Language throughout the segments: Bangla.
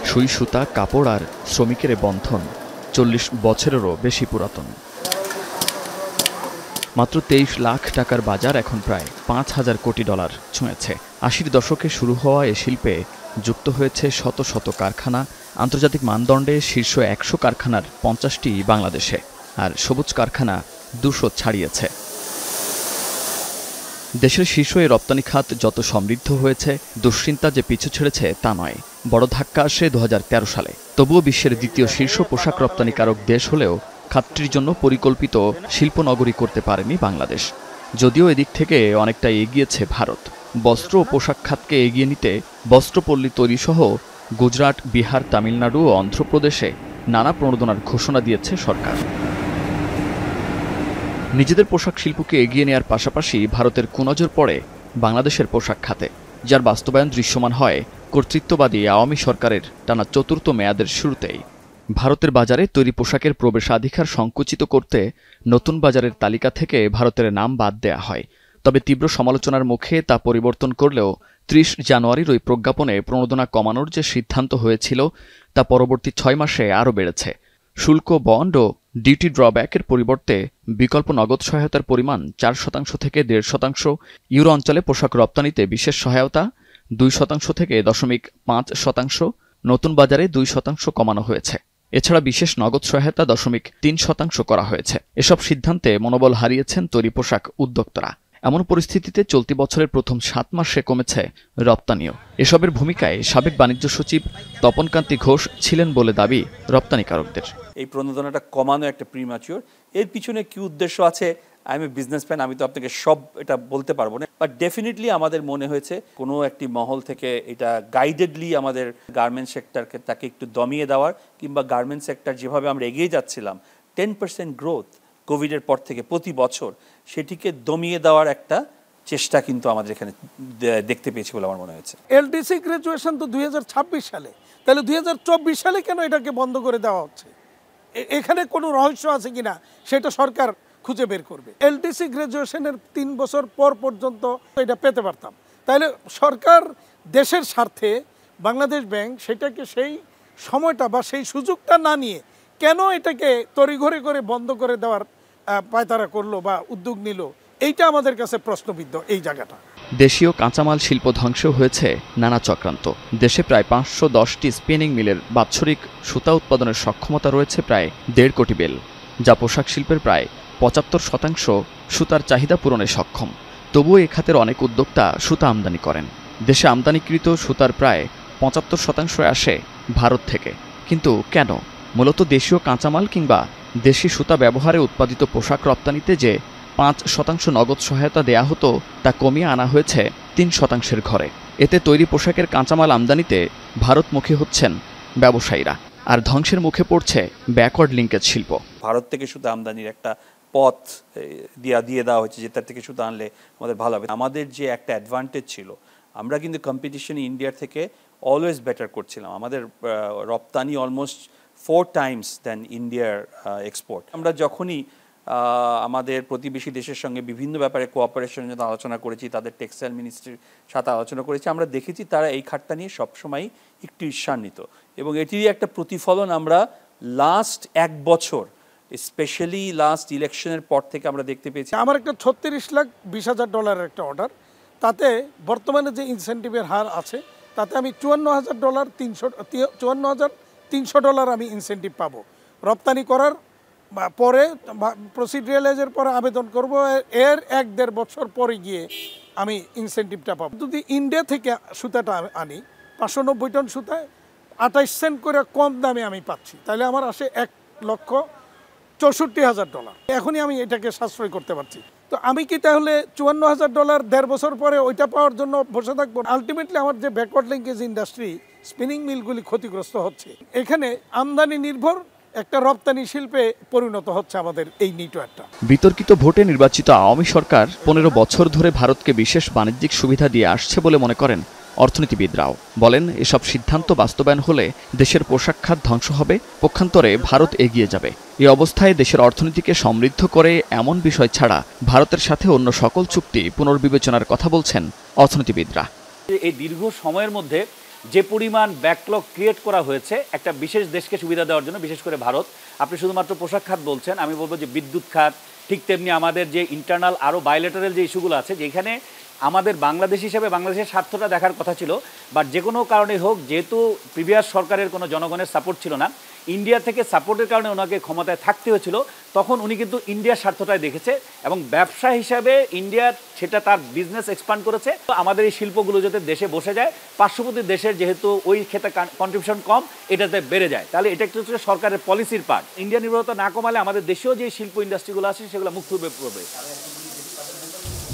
সুই সুতা কাপড় আর শ্রমিকের বন্ধন ৪০ বছরেরও বেশি পুরাতন। মাত্র ২৩ লাখ টাকার বাজার এখন প্রায় ৫,০০০ কোটি ডলার ছুঁয়েছে। ৮০ দশকে শুরু হওয়া এ শিল্পে যুক্ত হয়েছে শত শত কারখানা। আন্তর্জাতিক মানদণ্ডে শীর্ষ ১০০ কারখানার ৫০টি বাংলাদেশে, আর সবুজ কারখানা ২০০ ছাড়িয়েছে। দেশের শীর্ষ এই রপ্তানি খাত যত সমৃদ্ধ হয়েছে, দুশ্চিন্তা যে পিছু ছেড়েছে তা নয়। বড় ধাক্কা আসে ২০১৩ সালে। তবুও বিশ্বের দ্বিতীয় শীর্ষ পোশাক রপ্তানিকারক দেশ হলেও খাতটির জন্য পরিকল্পিত শিল্পনগরী করতে পারেনি বাংলাদেশ। যদিও এদিক থেকে অনেকটা এগিয়েছে ভারত। বস্ত্র ও পোশাক খাতকে এগিয়ে নিতে বস্ত্রপল্লী তৈরিসহ গুজরাট, বিহার, তামিলনাড়ু ও অন্ধ্রপ্রদেশে নানা প্রণোদনার ঘোষণা দিয়েছে সরকার। নিজেদের পোশাক শিল্পকে এগিয়ে নেওয়ার পাশাপাশি ভারতের কুনজর পড়ে বাংলাদেশের পোশাক খাতে, যার বাস্তবায়ন দৃশ্যমান হয় কর্তৃত্ববাদী আওয়ামী সরকারের টানা চতুর্থ মেয়াদের শুরুতেই। ভারতের বাজারে তৈরি পোশাকের প্রবেশাধিকার সংকুচিত করতে নতুন বাজারের তালিকা থেকে ভারতের নাম বাদ দেয়া হয়। তবে তীব্র সমালোচনার মুখে তা পরিবর্তন করলেও ৩০ জানুয়ারির ওই প্রজ্ঞাপনে প্রণোদনা কমানোর যে সিদ্ধান্ত হয়েছিল তা পরবর্তী ৬ মাসে আরও বেড়েছে। শুল্ক, বন্ড ও ডিউটি ড্রব্যাকের পরিবর্তে বিকল্প নগদ সহায়তার পরিমাণ ৪% থেকে ১.৫%, ইউরো অঞ্চলে পোশাক রপ্তানিতে বিশেষ সহায়তা ২% থেকে ০.৫%, নতুন বাজারে ২% কমানো হয়েছে। এছাড়া বিশেষ নগদ সহায়তা ৩% করা হয়েছে। এসব সিদ্ধান্তে মনোবল হারিয়েছেন তৈরি পোশাক উদ্যোক্তারা। এমন পরিস্থিতিতে চলতি বছরের প্রথম ৭ মাসে কমেছে রপ্তানিও। এসবের ভূমিকায় সাবেক বাণিজ্য সচিব তপনকান্তি ঘোষ ছিলেন বলে দাবি রপ্তানিকারকদের। এই প্রণোদনাটা কমানো একটা প্রিম্যাচিওর। এর পিছনে কি উদ্দেশ্য আছে, আই এম এ বিজনেসম্যান, আমি তো আপনাকে সব এটা বলতে পারবো না, বাট ডেফিনেটলি আমাদের মনে হয়েছে কোনো একটি মহল থেকে এটা গাইডেডলি আমাদের গার্মেন্টস সেক্টরকে তাকে একটু দমিয়ে দেওয়ার, কিংবা গার্মেন্টস সেক্টর যেভাবে আমরা এগিয়ে যাচ্ছিলাম 10% গ্রোথ কোভিডের পর থেকে প্রতি বছর, সেটিকে দমিয়ে দেওয়ার একটা চেষ্টা কিন্তু আমাদের এখানে দেখতে পেয়েছি বলে আমার মনে হয়েছে। এলডিসি গ্রাজুয়েশন তো ২০২৬ সালে, তাহলে ২০২৪ সালে কেন এটাকে বন্ধ করে দেওয়া হচ্ছে? এখানে কোনো রহস্য আছে কিনা সেটা সরকার খুঁজে বের করবে। এলডিসি গ্রাজুয়েশনের ৩ বছর পর পর্যন্ত এটা পেতে পারতাম। তাহলে সরকার দেশের স্বার্থে বাংলাদেশ ব্যাংক সেটাকে সেই সময়টা বা সেই সুযোগটা না নিয়ে কেন এটাকে তড়িঘড়ি করে বন্ধ করে দেওয়ার পায়তারা করলো বা উদ্যোগ নিল, এইটা আমাদের কাছে প্রশ্নবিদ্ধ। এই জায়গাটা দেশীয় কাঁচামাল শিল্প ধ্বংস হয়েছে নানা চক্রান্ত। দেশে প্রায় ৫১০টি স্পিনিং মিলের বাৎসরিক সুতা উৎপাদনের সক্ষমতা রয়েছে প্রায় ১.৫ কোটি বেল, যা পোশাক শিল্পের প্রায় ৭৫% সুতার চাহিদা পূরণে সক্ষম। তবুও এ খাতের অনেক উদ্যোক্তা সুতা আমদানি করেন। দেশে আমদানিকৃত সুতার প্রায় ৭৫% আসে ভারত থেকে। কিন্তু কেন? মূলত দেশীয় কাঁচামাল কিংবা দেশি সুতা ব্যবহারে উৎপাদিত পোশাক রপ্তানিতে যে ৫% নগদ সহায়তা দেয়া হতো তা কমিয়ে আনা হয়েছে ৩% ঘরে। এতে তৈরি পোশাকের কাঁচামাল আমদানিতে ভারতমুখী হচ্ছেন ব্যবসায়ীরা, আর ধ্বংসের মুখে পড়ছে ব্যাকওয়ার্ড লিঙ্কেজ শিল্প। ভারত থেকে সুতা আমদানির একটা পথ দিয়ে দেওয়া হয়েছে, যেটার থেকে সুতা আনলে আমাদের ভালো হবে। আমাদের যে একটা অ্যাডভান্টেজ ছিল, আমরা কিন্তু কম্পিটিশনে ইন্ডিয়ার থেকে অলওয়েজ বেটার করছিলাম। আমাদের রপ্তানি অলমোস্ট 4 times দেন ইন্ডিয়ার এক্সপোর্ট। আমরা যখনই আমাদের প্রতিবেশী দেশের সঙ্গে বিভিন্ন ব্যাপারে কোঅপারেশনের জন্য আলোচনা করেছি, তাদের টেক্সটাইল মিনিস্ট্রির সাথে আলোচনা করেছি, আমরা দেখেছি তারা এই খাতটা নিয়ে সবসময় একটু ঈর্ষান্বিত, এবং এটিরই একটা প্রতিফলন আমরা লাস্ট ১ বছর, স্পেশালি লাস্ট ইলেকশনের পর থেকে আমরা দেখতে পেয়েছি। আমার একটা $৩৬,২০,০০০ একটা অর্ডার, তাতে বর্তমানে যে ইনসেন্টিভের হার আছে তাতে আমি $৫৪,৩০০ আমি ইনসেন্টিভ পাবো। রপ্তানি করার পরে প্রসিডিউরালাইজের পরে আবেদন করব, এর ১-১.৫ বছর পরে গিয়ে আমি ইনসেন্টিভটা পাবো। যদি ইন্ডিয়া থেকে সুতাটা আনি ৫৯০ টন সুতায় ২৮ সেন্ট করে কম দামে আমি পাচ্ছি, তাহলে আমার আসে $১,৬৪,০০০। এখনই আমি এটাকে সাশ্রয় করতে পারছি। তো আমি কি তাহলে $৫৪,০০০ ১.৫ বছর পরে ওইটা পাওয়ার জন্য বসে থাকবো? আলটিমেটলি আমার যে ব্যাকওয়ার্ড লিঙ্কেজ ইন্ডাস্ট্রি, স্পিনিং মিলগুলি ক্ষতিগ্রস্ত হচ্ছে। এখানে আমদানি নির্ভর একটা রপ্তানি শিল্পে পরিণত হচ্ছে আমাদের এই নেটওয়ার্কটা। বিতর্কিত ভোটে নির্বাচিত আওয়ামী সরকার ১৫ বছর ধরে ভারতকে বিশেষ বাণিজ্যিক সুবিধা দিয়ে আসছে বলে মনে করেন অর্থনীতিবিদরাও। বলেন, এসব সিদ্ধান্ত বাস্তবায়ন হলে দেশের পোশাক খাত ধ্বংস হবে, পক্ষান্তরে ভারত এগিয়ে যাবে। এই অবস্থায় দেশের অর্থনীতিকে সমৃদ্ধ করে এমন বিষয় ছাড়া ভারতের সাথে অন্য সকল চুক্তি পুনর্বিবেচনার কথা বলছেন অর্থনীতিবিদরা। এই দীর্ঘ সময়ের মধ্যে যে পরিমাণ ব্যাকলগ ক্রিয়েট করা হয়েছে একটা বিশেষ দেশকে সুবিধা দেওয়ার জন্য, বিশেষ করে ভারত। আপনি শুধুমাত্র পোশাক খাত বলছেন, আমি বলবো যে বিদ্যুৎ খাত, ঠিক তেমনি আমাদের যে ইন্টারনাল আরও বায়োলেটারাল যে ইস্যুগুলো আছে, যেখানে আমাদের বাংলাদেশ হিসেবে বাংলাদেশের স্বার্থটা দেখার কথা ছিল, বাট যে কোনো কারণে হোক, যেহেতু প্রিভিয়াস সরকারের কোনো জনগণের সাপোর্ট ছিল না, ইন্ডিয়া থেকে সাপোর্টের কারণে ওনাকে ক্ষমতায় থাকতে হয়েছিল, তখন উনি কিন্তু ইন্ডিয়ার স্বার্থটাই দেখেছে এবং ব্যবসা হিসাবে ইন্ডিয়ার সেটা তার বিজনেস এক্সপান্ড করেছে। তো আমাদের এই শিল্পগুলো যাতে দেশে বসে যায়, পার্শ্ববর্তী দেশের যেহেতু ওই ক্ষেত্রে কন্ট্রিবিউশন কম, এটাতে বেড়ে যায়, তাহলে এটা একটু হচ্ছে সরকারের পলিসির পার্ট। ইন্ডিয়া নির্ভরতা না কমালে আমাদের দেশেও যে শিল্প ইন্ডাস্ট্রিগুলো আছে সেগুলো মুক্ত পড়বে।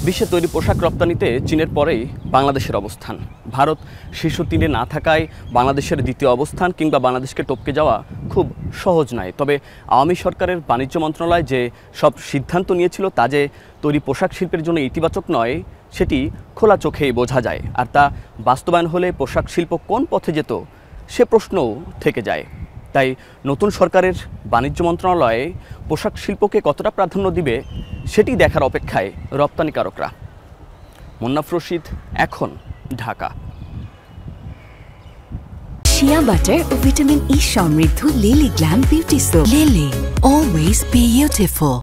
বিশ্বে তৈরি পোশাক রপ্তানিতে চীনের পরেই বাংলাদেশের অবস্থান। ভারত শীর্ষ 3-এ না থাকায় বাংলাদেশের দ্বিতীয় অবস্থান কিংবা বাংলাদেশকে টপকে যাওয়া খুব সহজ নয়। তবে আওয়ামী সরকারের বাণিজ্য মন্ত্রণালয় যে সব সিদ্ধান্ত নিয়েছিল তা যে তৈরি পোশাক শিল্পের জন্য ইতিবাচক নয়, সেটি খোলা চোখেই বোঝা যায়। আর তা বাস্তবায়ন হলে পোশাক শিল্প কোন পথে যেত সে প্রশ্নও থেকে যায়। তাই নতুন সরকারের বাণিজ্য মন্ত্রণালয়ে পোশাক শিল্পকে কতটা প্রাধান্য দিবে সেটি দেখার অপেক্ষায় রপ্তানিকারকরা। মুন্নাফ রশিদ, এখন, ঢাকা। শিয়া বাটার ও ভিটামিন ই সমৃদ্ধ lily glam beauty soap. Lily, always beautiful.